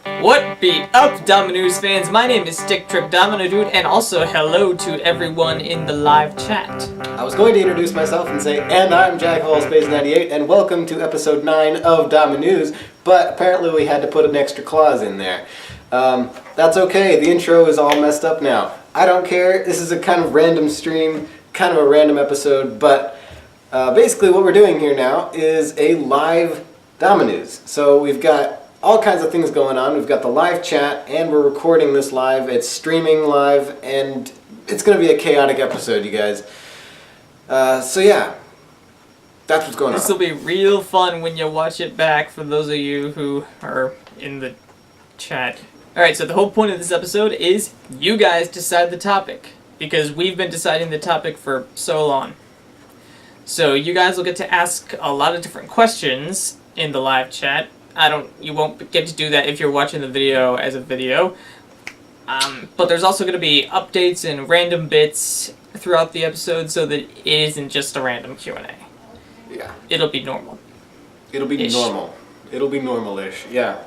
What be up, DomiNews fans? My name is Stick Trip Domino Dude, and also hello to everyone in the live chat. I was going to introduce myself and say, and I'm Jack of All Space 98, and welcome to episode 9 of DomiNews, but apparently we had to put an extra clause in there. That's okay, the intro is all messed up now. I don't care, this is a kind of random stream, kind of a random episode, but basically what we're doing here now is a live DomiNews. So we've got all kinds of things going on. We've got the live chat, and we're recording this live. It's streaming live, and it's going to be a chaotic episode, you guys. So yeah, that's what's going on. This will be real fun when you watch it back, for those of you who are in the chat. Alright, so the whole point of this episode is you guys decide the topic, because we've been deciding the topic for so long. So you guys will get to ask a lot of different questions in the live chat. You won't get to do that if you're watching the video as a video. But there's also going to be updates and random bits throughout the episode so that it isn't just a random Q&A. Yeah. It'll be normal. It'll be normal. It'll be normal-ish, yeah.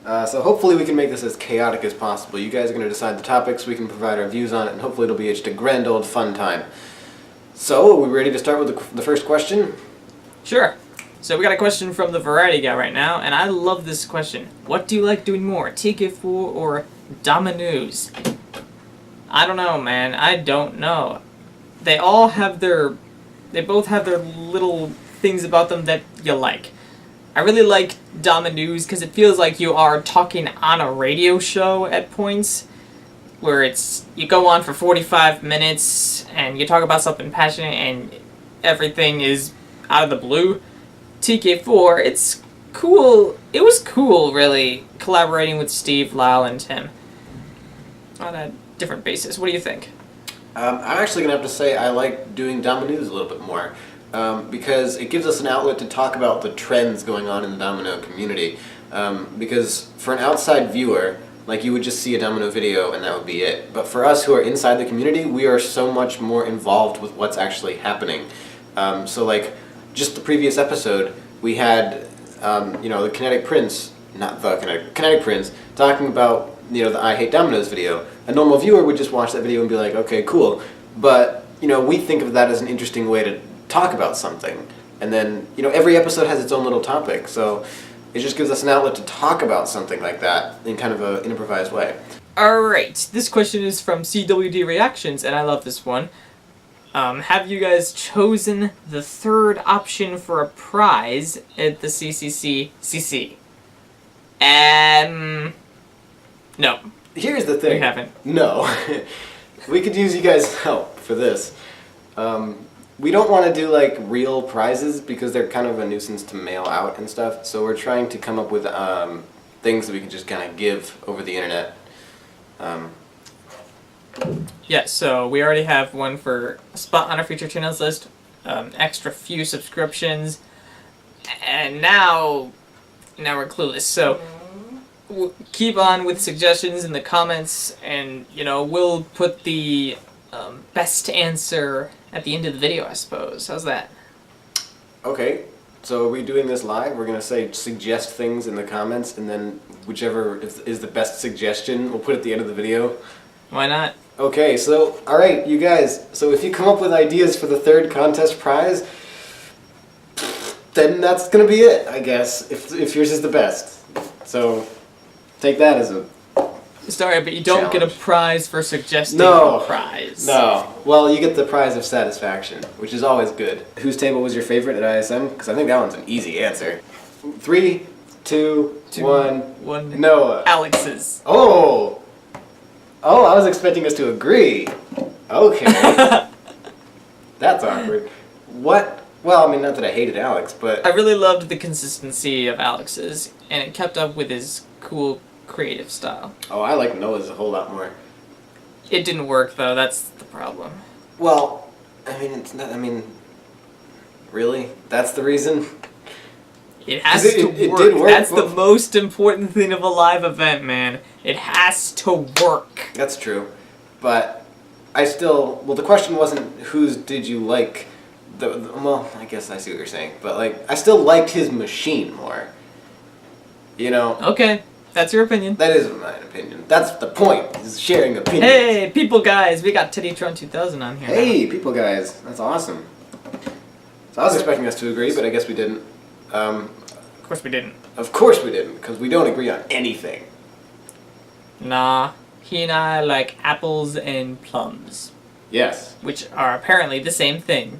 So hopefully we can make this as chaotic as possible. You guys are going to decide the topics, we can provide our views on it, and hopefully it'll be just a grand old fun time. So, are we ready to start with the first question? Sure. So we got a question from the Variety Guy right now, and I love this question. What do you like doing more, TK4 or DomiNews? I don't know, man. I don't know. They both have their little things about them that you like. I really like DomiNews because it feels like you are talking on a radio show at points, where you go on for 45 minutes and you talk about something passionate and everything is out of the blue. TK4, it's cool. It was cool, really, collaborating with Steve, Lyle, and Tim on a different basis. What do you think? I'm actually going to have to say I like doing DomiNews a little bit more because it gives us an outlet to talk about the trends going on in the Domino community. Because for an outside viewer, like, you would just see a Domino video and that would be it. But for us who are inside the community, we are so much more involved with what's actually happening. So, like, just the previous episode, we had, the Kinetic Prince, Kinetic Prince, talking about, the I Hate Dominoes video. A normal viewer would just watch that video and be like, okay, cool. But, we think of that as an interesting way to talk about something. And then, every episode has its own little topic, so it just gives us an outlet to talk about something like that in kind of an improvised way. Alright, this question is from CWD Reactions, and I love this one. Have you guys chosen the third option for a prize at the CCC? No. Here's the thing. We haven't. No. We could use you guys' help for this. We don't want to do, like, real prizes because they're kind of a nuisance to mail out and stuff, so we're trying to come up with things that we can just kind of give over the internet. Yeah, so we already have one for a spot on our feature channels list, extra few subscriptions, and now we're clueless. So keep on with suggestions in the comments, and we'll put the best answer at the end of the video, I suppose. How's that? Okay, so are we doing this live? We're going to say suggest things in the comments, and then whichever is the best suggestion, we'll put at the end of the video. Why not? Okay, so, alright, you guys, so if you come up with ideas for the third contest prize, then that's gonna be it, I guess, if yours is the best. So, take that as a Sorry, but you don't get a prize for suggesting a prize. No. Well, you get the prize of satisfaction, which is always good. Whose table was your favorite at ISM? Because I think that one's an easy answer. 3, 2, 1, Noah. Alex's. Oh, I was expecting us to agree. Okay. That's awkward. What? Well, I mean, not that I hated Alex, but I really loved the consistency of Alex's, and it kept up with his cool, creative style. Oh, I like Noah's a whole lot more. It didn't work, though. That's the problem. Well, I mean, it's not, really? That's the reason? It has to work. It did work. That's the most important thing of a live event, man. It has to work. That's true. But the question wasn't whose did you like. Well, I guess I see what you're saying. But, like, I still liked his machine more. Okay. That's your opinion. That is my opinion. That's the point, is sharing opinions. Hey, people guys, we got Teddytron 2000 on here. Hey, people guys. That's awesome. So I was expecting us to agree, but I guess we didn't. Of course we didn't. Of course we didn't, because we don't agree on anything. Nah, he and I like apples and plums. Yes. Which are apparently the same thing.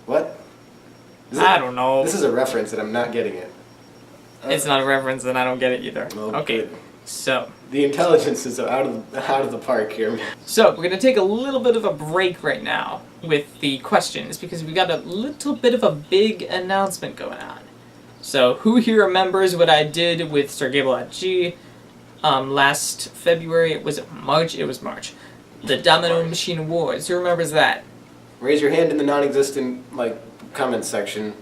What? I don't know. This is a reference and I'm not getting it. It's not a reference and I don't get it either. Well, okay, good. so. The intelligence is out of the park here. So, we're going to take a little bit of a break right now with the questions because we got a little bit of a big announcement going on. So, who here remembers what I did with Sergey last February? Was it March? It was March. The Domino Machine Awards. Who remembers that? Raise your hand in the non-existent comments section,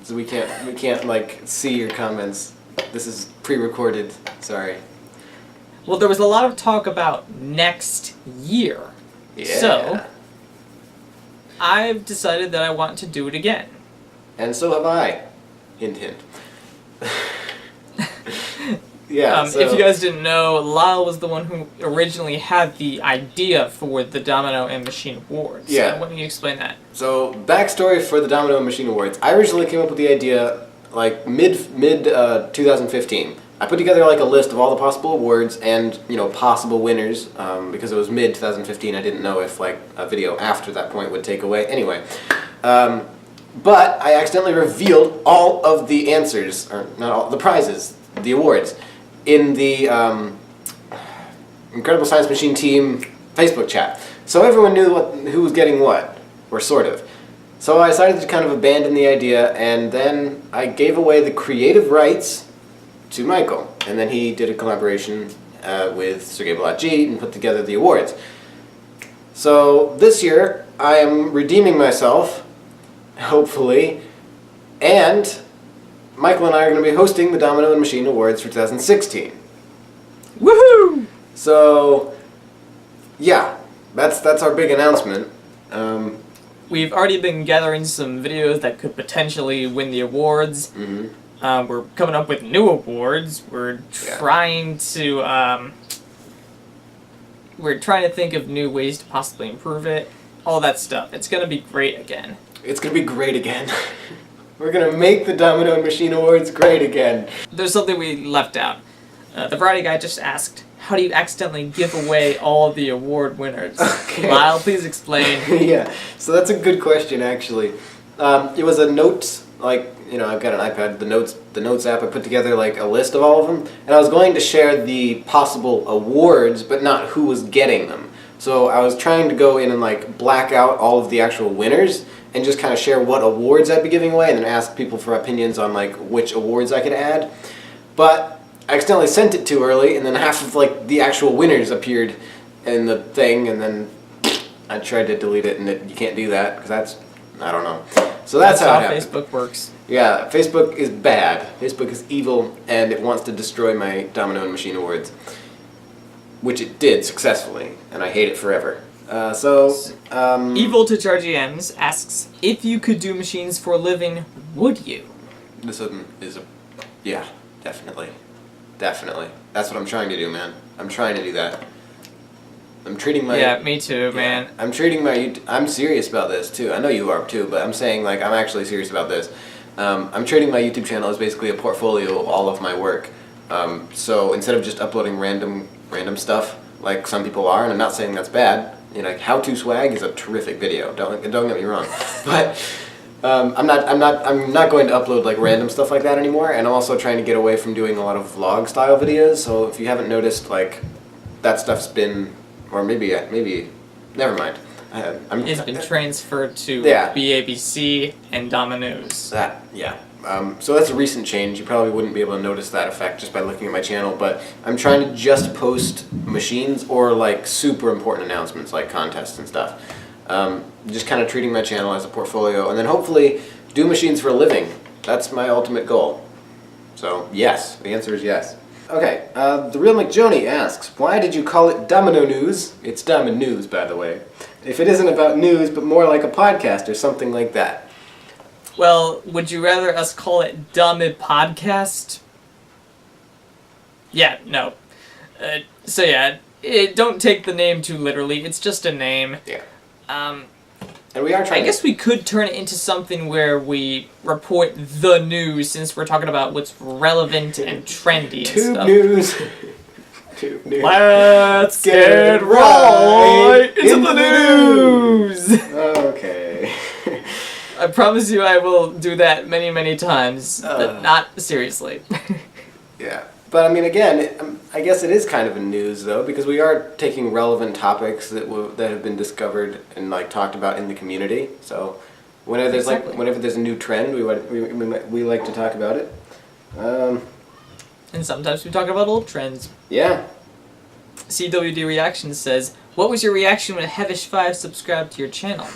so we can't see your comments. This is pre-recorded. Sorry. Well, there was a lot of talk about next year. Yeah. So, I've decided that I want to do it again. And so have I. Hint, hint. Yeah. If you guys didn't know, Lyle was the one who originally had the idea for the Domino and Machine Awards. Yeah. So why don't you explain that? So, backstory for the Domino and Machine Awards. I originally came up with the idea mid 2015. I put together a list of all the possible awards and possible winners because it was mid 2015. I didn't know if a video after that point would take away. Anyway, but I accidentally revealed all of the answers, or not all, the prizes, the awards, in the Incredible Science Machine Team Facebook chat. So everyone knew who was getting what, or sort of. So I decided to kind of abandon the idea, and then I gave away the creative rights to Michael. And then he did a collaboration with Sergey G and put together the awards. So this year, I am redeeming myself, hopefully, and Michael and I are going to be hosting the Domino and Machine Awards for 2016. Woohoo! So, yeah, that's our big announcement. We've already been gathering some videos that could potentially win the awards. Mm-hmm. We're coming up with new awards. We're trying to think of new ways to possibly improve it. All that stuff. It's going to be great again. It's going to be great again. We're going to make the Domino and Machine Awards great again. There's something we left out. The variety guy just asked, how do you accidentally give away all the award winners? Okay. Lyle, please explain. Yeah, so that's a good question, actually. It was a notes, I've got an iPad, the notes app. I put together a list of all of them, and I was going to share the possible awards, but not who was getting them. So I was trying to go in and black out all of the actual winners, and just kind of share what awards I'd be giving away, and then ask people for opinions on which awards I could add. But I accidentally sent it too early, and then half of the actual winners appeared in the thing, and then I tried to delete it, and you can't do that because I don't know. So that's how it happened. Facebook works. Yeah, Facebook is bad. Facebook is evil, and it wants to destroy my Domino and Machine Awards, which it did successfully, and I hate it forever. Evil to Charge EMs asks, if you could do machines for a living, would you? This one is yeah, definitely. Definitely. That's what I'm trying to do, man. I'm trying to do that. I'm treating my... Yeah, me too, man. I'm treating my... I'm serious about this, too. I know you are, too, but I'm saying, I'm actually serious about this. I'm treating my YouTube channel as basically a portfolio of all of my work. So instead of just uploading random stuff, like some people are, and I'm not saying that's bad, How to Swag is a terrific video. Don't get me wrong. But... I'm not going to upload random stuff like that anymore, and I'm also trying to get away from doing a lot of vlog style videos. So if you haven't noticed, that stuff's been, or maybe never mind. It's been transferred to BABC and DomiNews. So that's a recent change. You probably wouldn't be able to notice that effect just by looking at my channel, but I'm trying to just post machines or super important announcements like contests and stuff. Just kind of treating my channel as a portfolio, and then hopefully do machines for a living. That's my ultimate goal. So yes, the answer is yes. Okay, the real McJoney asks, why did you call it Domino News? It's DomiNews, by the way. If it isn't about news, but more like a podcast or something like that. Well, would you rather us call it Dummy Podcast? Yeah, no. So yeah, don't take the name too literally. It's just a name. Yeah. And we are I guess we could turn it into something where we report the news, since we're talking about what's relevant and trendy and Tube stuff. news. Tube news. Let's get right into the news! Okay. I promise you I will do that many, many times, but not seriously. Yeah. But I mean, again, I guess it is kind of a news though, because we are taking relevant topics that have been discovered and like talked about in the community. So whenever there's whenever there's a new trend, we like to talk about it. And sometimes we talk about old trends. Yeah. CWD Reactions says, "What was your reaction when Hevish5 subscribed to your channel?"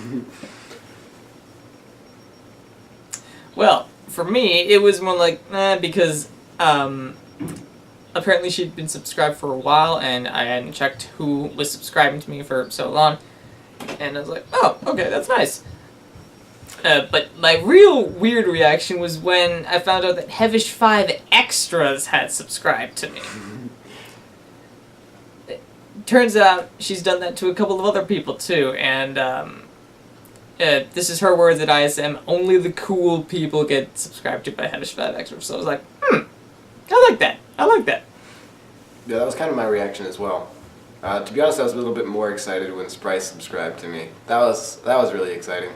Well, for me, it was more like, because apparently she'd been subscribed for a while, and I hadn't checked who was subscribing to me for so long. And I was like, oh, okay, that's nice. But my real weird reaction was when I found out that Hevish5 Extras had subscribed to me. It turns out she's done that to a couple of other people too, and this is her words at ISM, only the cool people get subscribed to by Hevish5 Extras. So I was like, I like that. I like that. Yeah, that was kind of my reaction as well. To be honest, I was a little bit more excited when Sprice subscribed to me. That was really exciting.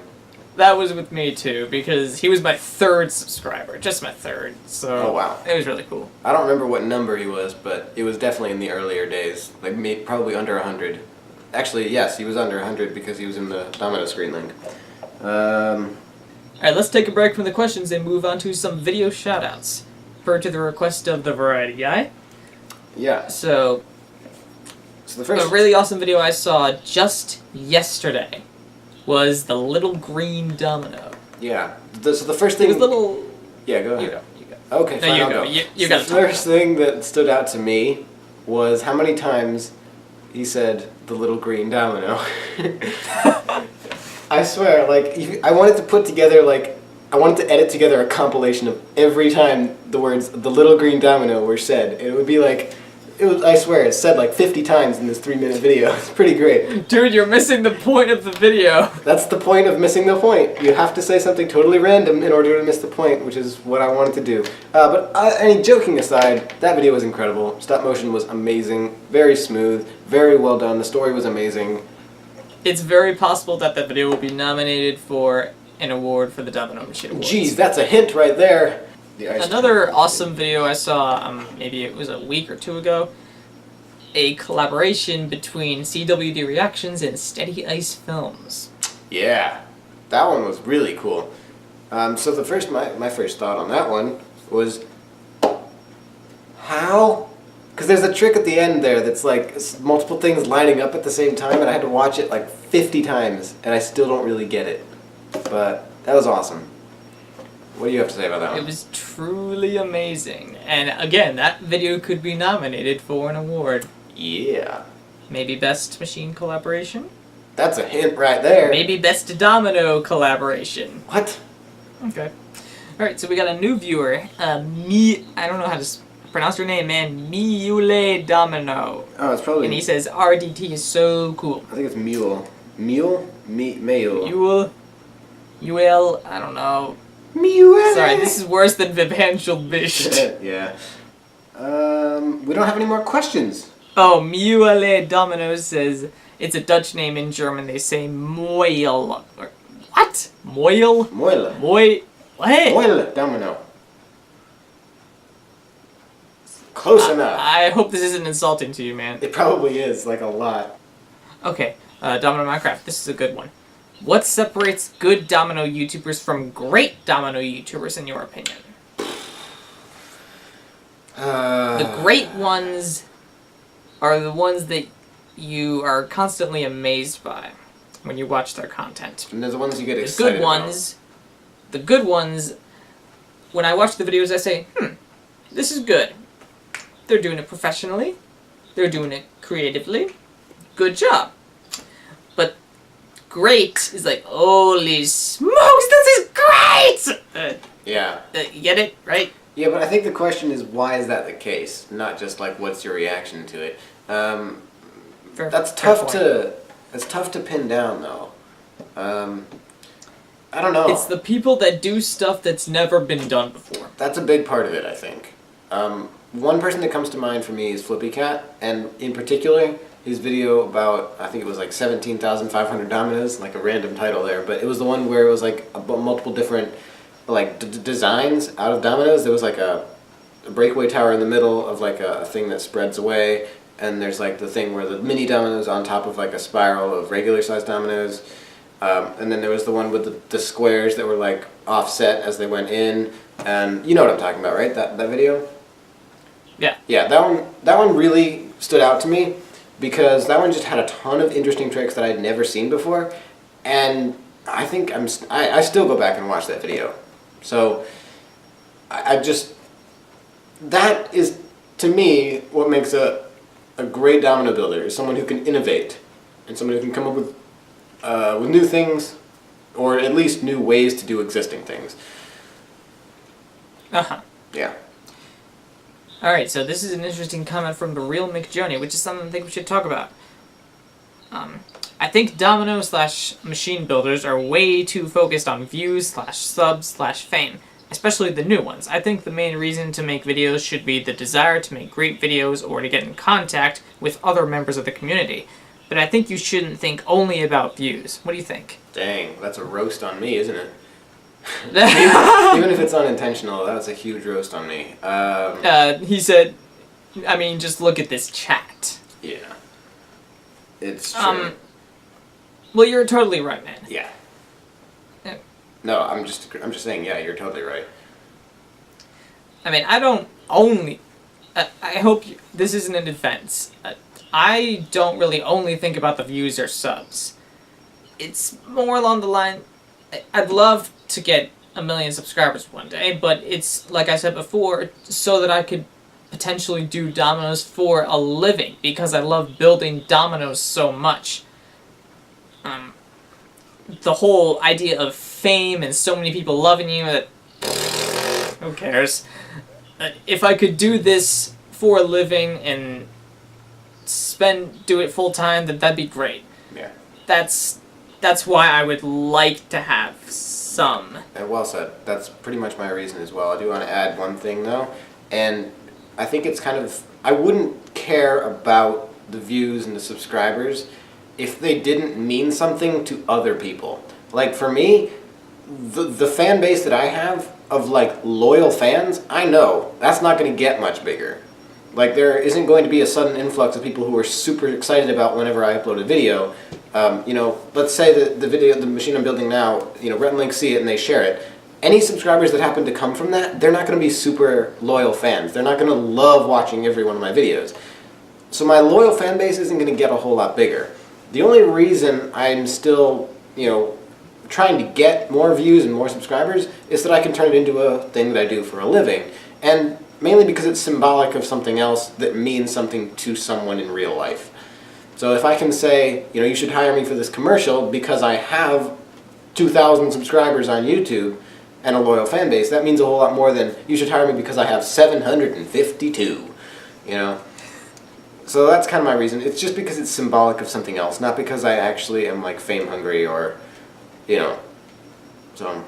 That was with me too, because he was my 3rd subscriber, just my 3rd. So oh wow, it was really cool. I don't remember what number he was, but it was definitely in the earlier days, like probably under 100. Actually, yes, he was under 100 because he was in the Domino Screen Link. Alright, let's take a break from the questions and move on to some video shoutouts. Per to the request of the Variety Guy. Yeah. So the first... a really awesome video I saw just yesterday was the little green domino. Yeah. So the first thing... It was little... Yeah, go ahead. You go. Okay, fine, no, I'll go. You got the first thing that stood out to me was how many times he said the little green domino. I swear, like, I wanted to put together, like, I wanted to edit together a compilation of every time the words "the little green domino" were said. It would be like, I swear, it's said like 50 times in this 3-minute video. It's pretty great. Dude, you're missing the point of the video. That's the point of missing the point. You have to say something totally random in order to miss the point, which is what I wanted to do. But joking aside, that video was incredible. Stop motion was amazing, very smooth, very well done. The story was amazing. It's very possible that that video will be nominated for an award for the Domino Machine Awards. Geez, that's a hint right there. Another awesome video I saw, maybe it was a week or 2 ago, a collaboration between CWD Reactions and Steady Ice Films. Yeah, that one was really cool. So my first thought on that one was, how? Because there's a trick at the end there that's like multiple things lining up at the same time, and I had to watch it like 50 times, and I still don't really get it. But that was awesome. What do you have to say about that one? It was truly amazing. And again, that video could be nominated for an award. Yeah. Maybe Best Machine Collaboration? That's a hint right there. Maybe Best Domino Collaboration. What? Okay. Alright, so we got a new viewer. I don't know how to pronounce your name, man. Miule Domino. Oh, it's probably... And he says, RDT is so cool. I think it's Mule. Mule? Mule. Mule, I don't know. Mule. Sorry, this is worse than Vibhanshul Bisht. Yeah. We don't have any more questions. Oh, Mule Domino says, it's a Dutch name. In German they say Moil. What? Moil? Moil. What? Moil Domino. Close enough. I hope this isn't insulting to you, man. It probably is, like a lot. Okay, Domino Minecraft, this is a good one. What separates good domino YouTubers from great domino YouTubers in your opinion? The great ones are the ones that you are constantly amazed by when you watch their content. And they're the ones you get excited The good ones, when I watch the videos I say, this is good. They're doing it professionally. They're doing it creatively. Good job. But great is like, holy smokes, this is great! Yeah. You get it, right? Yeah, but I think the question is, why is that the case? Not just like, what's your reaction to it? That's tough to pin down, though. I don't know. It's the people that do stuff that's never been done before. That's a big part of it, I think. One person that comes to mind for me is Flippy Cat, and in particular, his video about, I think it was like 17,500 dominoes, like a random title there, but it was the one where it was like multiple different like designs out of dominoes. There was like a breakaway tower in the middle of like a thing that spreads away, and there's like the thing where the mini dominoes on top of like a spiral of regular sized dominoes. And then there was the one with the squares that were like offset as they went in, and you know what I'm talking about, right? That video? Yeah. Yeah, that one really stood out to me because that one just had a ton of interesting tricks that I'd never seen before, and I think I still go back and watch that video. So I just, that is to me what makes a great domino builder, is someone who can innovate and someone who can come up with new things, or at least new ways to do existing things. Uh-huh. Yeah. Alright, so this is an interesting comment from the real McJoney, which is something I think we should talk about. I think domino/machine builders are way too focused on views/subs/fame, especially the new ones. I think the main reason to make videos should be the desire to make great videos or to get in contact with other members of the community. But I think you shouldn't think only about views. What do you think? Dang, that's a roast on me, isn't it? Even if it's unintentional, that's a huge roast on me. He said, I mean, just look at this chat. Yeah. It's true. Well, you're totally right, man. Yeah. Yeah. No, I'm just saying, yeah, you're totally right. I mean, I don't only... I hope this isn't a defense. I don't really only think about the views or subs. It's more along the line... I'd love to get 1 million subscribers one day, but it's, like I said before, so that I could potentially do dominoes for a living, because I love building dominoes so much. The whole idea of fame and so many people loving you, that... who cares? If I could do this for a living and do it full time, then that'd be great. Yeah. That's why I would like to have some. Well said. That's pretty much my reason as well. I do want to add one thing though, and I think it's kind of, I wouldn't care about the views and the subscribers if they didn't mean something to other people. Like for me, the fan base that I have of like loyal fans, I know that's not going to get much bigger. Like there isn't going to be a sudden influx of people who are super excited about whenever I upload a video. You know, let's say that the machine I'm building now, you know, Rhett and Link see it and they share it. Any subscribers that happen to come from that, they're not going to be super loyal fans. They're not going to love watching every one of my videos. So my loyal fan base isn't going to get a whole lot bigger. The only reason I'm still, you know, trying to get more views and more subscribers is that I can turn it into a thing that I do for a living. And mainly because it's symbolic of something else that means something to someone in real life. So if I can say, you know, you should hire me for this commercial because I have 2,000 subscribers on YouTube and a loyal fan base, that means a whole lot more than you should hire me because I have 752, you know? So that's kind of my reason. It's just because it's symbolic of something else, not because I actually am like fame hungry or, you know. So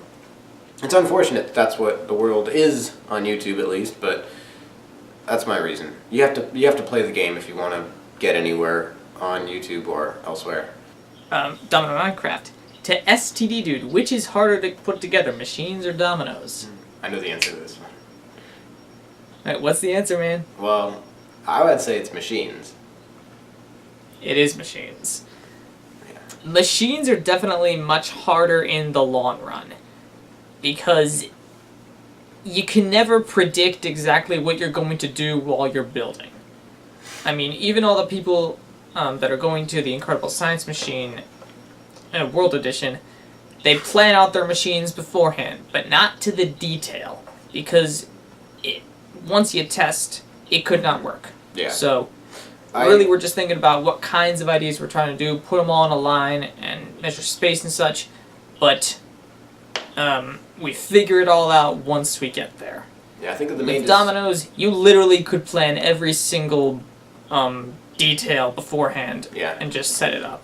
it's unfortunate that's what the world is on YouTube at least, but that's my reason. You have to play the game if you want to get anywhere on YouTube or elsewhere. Domino Minecraft. To STD Dude, which is harder to put together, machines or dominoes? I know the answer to this one. Alright, what's the answer, man? Well, I would say it's machines. It is machines. Yeah. Machines are definitely much harder in the long run, because you can never predict exactly what you're going to do while you're building. I mean, even all the people that are going to the Incredible Science Machine World Edition, they plan out their machines beforehand, but not to the detail, because once you test, it could not work. Yeah. So, really we're just thinking about what kinds of ideas we're trying to do, put them all on a line, and measure space and such, but we figure it all out once we get there. Yeah, I think that the main With dominoes, you literally could plan every single detail beforehand and just set it up.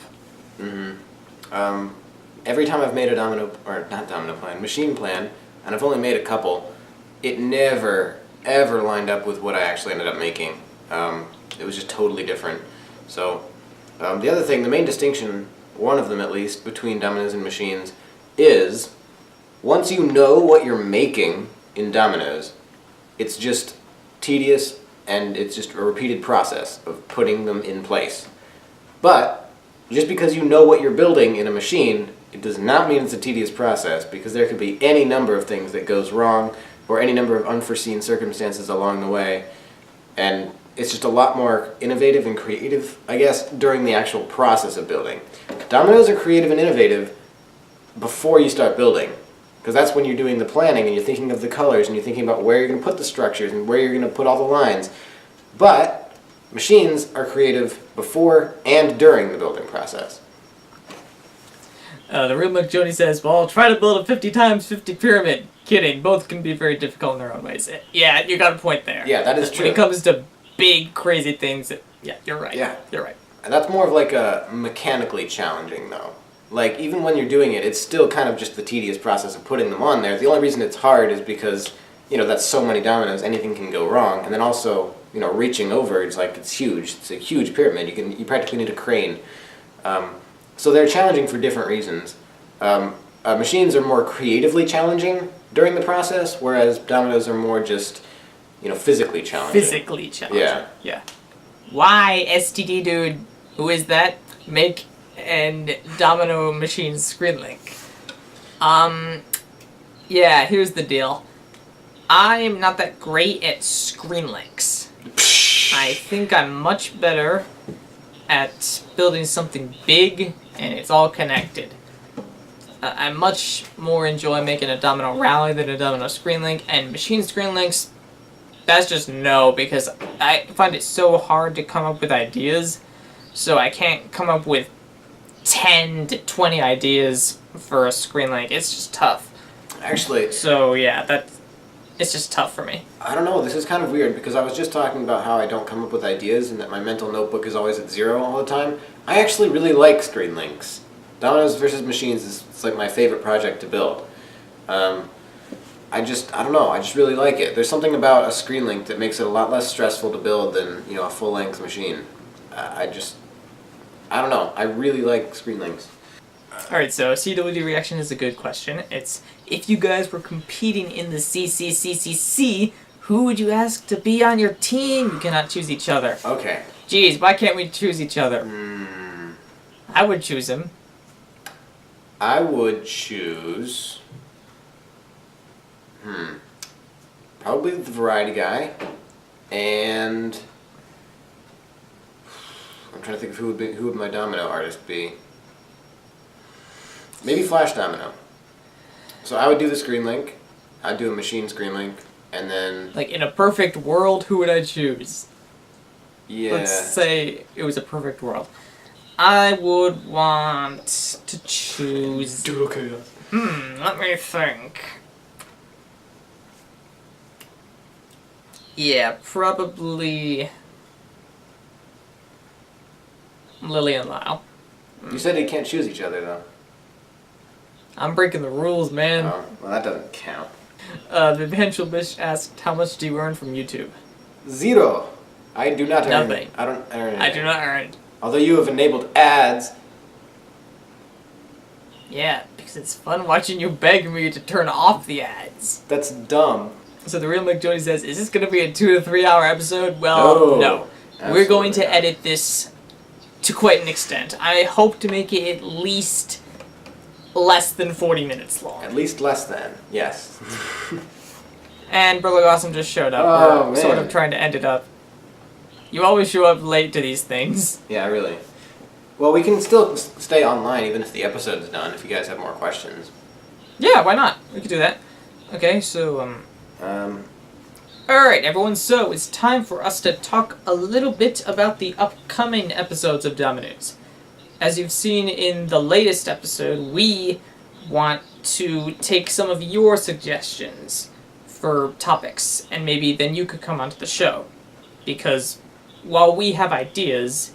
Every time I've made a machine plan, and I've only made a couple, it never, ever lined up with what I actually ended up making. It was just totally different. So, the other thing, the main distinction, one of them at least, between dominoes and machines is, once you know what you're making in dominoes, it's just tedious and it's just a repeated process of putting them in place. But, just because you know what you're building in a machine, it does not mean it's a tedious process, because there could be any number of things that goes wrong, or any number of unforeseen circumstances along the way, and it's just a lot more innovative and creative, I guess, during the actual process of building. Dominoes are creative and innovative before you start building, because that's when you're doing the planning and you're thinking of the colors and you're thinking about where you're going to put the structures and where you're going to put all the lines. But machines are creative before and during the building process. The real McJody says, well, try to build a 50 times 50 pyramid. Kidding, both can be very difficult in their own ways. Yeah, you got a point there. Yeah, that is true. When it comes to big, crazy things, yeah, you're right. Yeah. You're right. And that's more of like a mechanically challenging, though. Like, even when you're doing it, it's still kind of just the tedious process of putting them on there. The only reason it's hard is because, you know, that's so many dominoes, anything can go wrong. And then also, you know, reaching over, it's huge. It's a huge pyramid. You practically need a crane. So they're challenging for different reasons. Machines are more creatively challenging during the process, whereas dominoes are more just, you know, physically challenging. Physically challenging. Yeah. Why, STD dude, who is that? Make and domino machine screen link. Yeah, here's the deal. I'm not that great at screen links. I think I'm much better at building something big and it's all connected. I much more enjoy making a domino rally than a domino screen link, and machine screen links, that's just no, because I find it so hard to come up with ideas, so I can't come up with 10 to 20 ideas for a screen link. It's just tough. Actually... So yeah, it's just tough for me. I don't know, this is kind of weird, because I was just talking about how I don't come up with ideas and that my mental notebook is always at 0 all the time. I actually really like screen links. Dominoes versus machines is like my favorite project to build. I don't know, I just really like it. There's something about a screen link that makes it a lot less stressful to build than, you know, a full-length machine. I don't know, I really like screen links. Alright, so CWD reaction is a good question. It's, if you guys were competing in the CCCCC, who would you ask to be on your team? You cannot choose each other. Okay. Jeez, why can't we choose each other? I would choose him. I would choose... probably the variety guy, and... I'm trying to think of who would my domino artist be. Maybe Flash Domino. So I would do the screen link, I'd do a machine screen link, and then... Like, in a perfect world, who would I choose? Yeah. Let's say it was a perfect world. I would want to choose... let me think. Yeah, probably... Lily and Lyle. You said they can't choose each other, though. I'm breaking the rules, man. Oh, well, that doesn't count. The Eventual Bish asked, how much do you earn from YouTube? 0. I do not earn Nothing. I don't earn anything. I do not earn. Although you have enabled ads. Yeah, because it's fun watching you beg me to turn off the ads. That's dumb. So the real McJody says, is this going to be a 2 to 3 hour episode? Well, no. We're going to edit this to quite an extent. I hope to make it at least less than 40 minutes long. At least less than, yes. And Burlock Awesome just showed up. Oh, We're sort of trying to end it up. You always show up late to these things. Yeah, really. Well, we can still stay online even if the episode's done, if you guys have more questions. Yeah, why not? We could do that. Okay, so, Alright, everyone, so it's time for us to talk a little bit about the upcoming episodes of DomiNews. As you've seen in the latest episode, we want to take some of your suggestions for topics, and maybe then you could come onto the show. Because while we have ideas,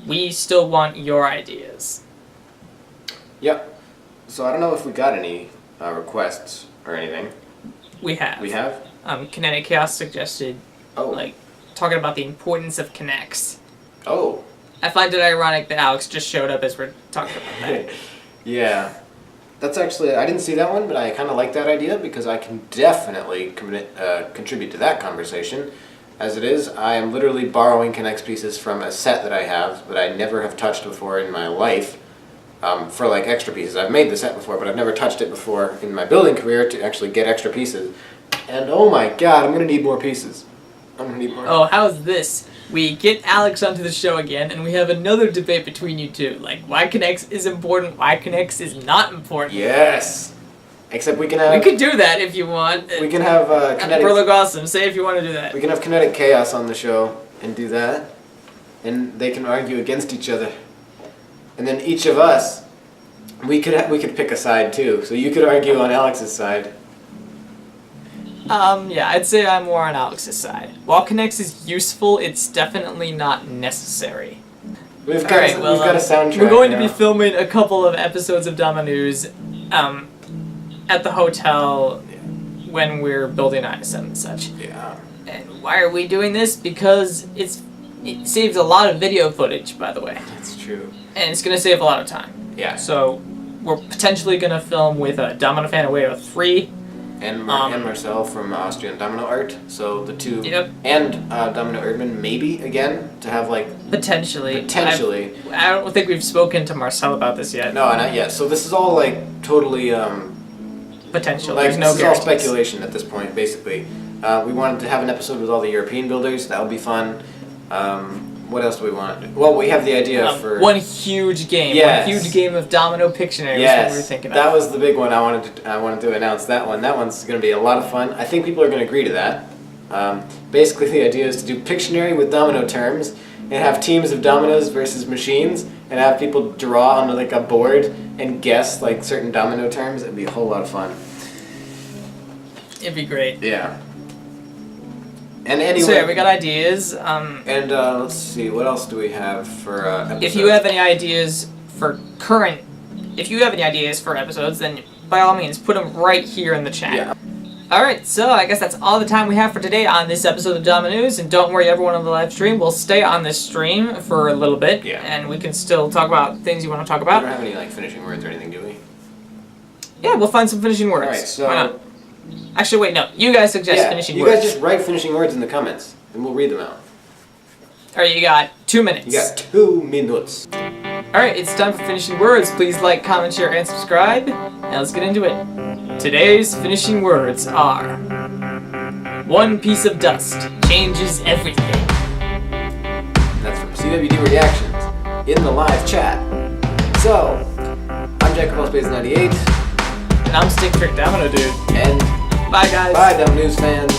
we still want your ideas. Yep. So I don't know if we got any requests or anything. We have. We have? Kinetic Chaos suggested, Oh. talking about the importance of connects. Oh. I find it ironic that Alex just showed up as we're talking about that. Yeah. That's actually, I didn't see that one, but I kind of like that idea because I can definitely contribute to that conversation. As it is, I am literally borrowing Kinect pieces from a set that I have that I never have touched before in my life for like extra pieces. I've made the set before, but I've never touched it before in my building career to actually get extra pieces. And oh my god, I'm going to need more pieces. I'm going to need more. Oh, how's this? We get Alex onto the show again, and we have another debate between you two. Like, why Kinect is important, why Kinect is not important. Yes! Except we can have... We could do that if you want. We can have Kinetic... Burlock Awesome, say if you want to do that. We can have Kinetic Chaos on the show and do that. And they can argue against each other. And then each of us, we could pick a side too. So you could argue on Alex's side. Yeah, I'd say I'm more on Alex's side. While Kinect is useful, it's definitely not necessary. We've got a soundtrack. We're going to be filming a couple of episodes of DomiNews at the hotel when we're building ISM and such. Yeah. And why are we doing this? Because it saves a lot of video footage, by the way. That's true. And it's going to save a lot of time. Yeah. So we're potentially going to film with Domino Fan Away 3. And Marcel from Austrian Domino Art, so the two, Yep. and Domino Erdmann maybe again to have like Potentially. I don't think we've spoken to Marcel about this yet. No, not yet. So this is all like totally Potential. like There's no this is all guarantees. speculation at this point. Basically, we wanted to have an episode with all the European builders. That would be fun. What else do we want to do? Well, we have the idea for one huge game. Yes. One huge game of Domino Pictionary. Yes, That's what we were thinking of. that was the big one. I wanted to announce that one. That one's going to be a lot of fun. I think people are going to agree to that. Basically, the idea is to do Pictionary with domino terms and have teams of dominoes versus machines and have people draw on like a board and guess like certain domino terms. It'd be a whole lot of fun. It'd be great. Yeah. And anyway, So yeah, we got ideas. and let's see, what else do we have for episodes? If you have any ideas for episodes, then by all means, put them right here in the chat. Yeah. Alright, so I guess that's all the time we have for today on this episode of DomiNews, and don't worry, everyone on the live stream, we'll stay on this stream for a little bit, Yeah. and we can still talk about things you want to talk We about. don't have any like finishing words or anything, do we? Yeah, we'll find some finishing words. Alright, so... Why not? Actually, wait, no. You guys suggest finishing you words. guys just write finishing words in the comments, and we'll read them out. Alright, you got 2 minutes. You got 2 minutes. Alright, it's time for finishing words. Please like, comment, share, and subscribe. Now let's get into it. Today's finishing words are... One piece of dust changes everything. That's from CWD Reactions in the live chat. So, I'm JacoballSpace98. And I'm Stick Trick Domino Dude. And Bye, guys. bye, DomiNews fans.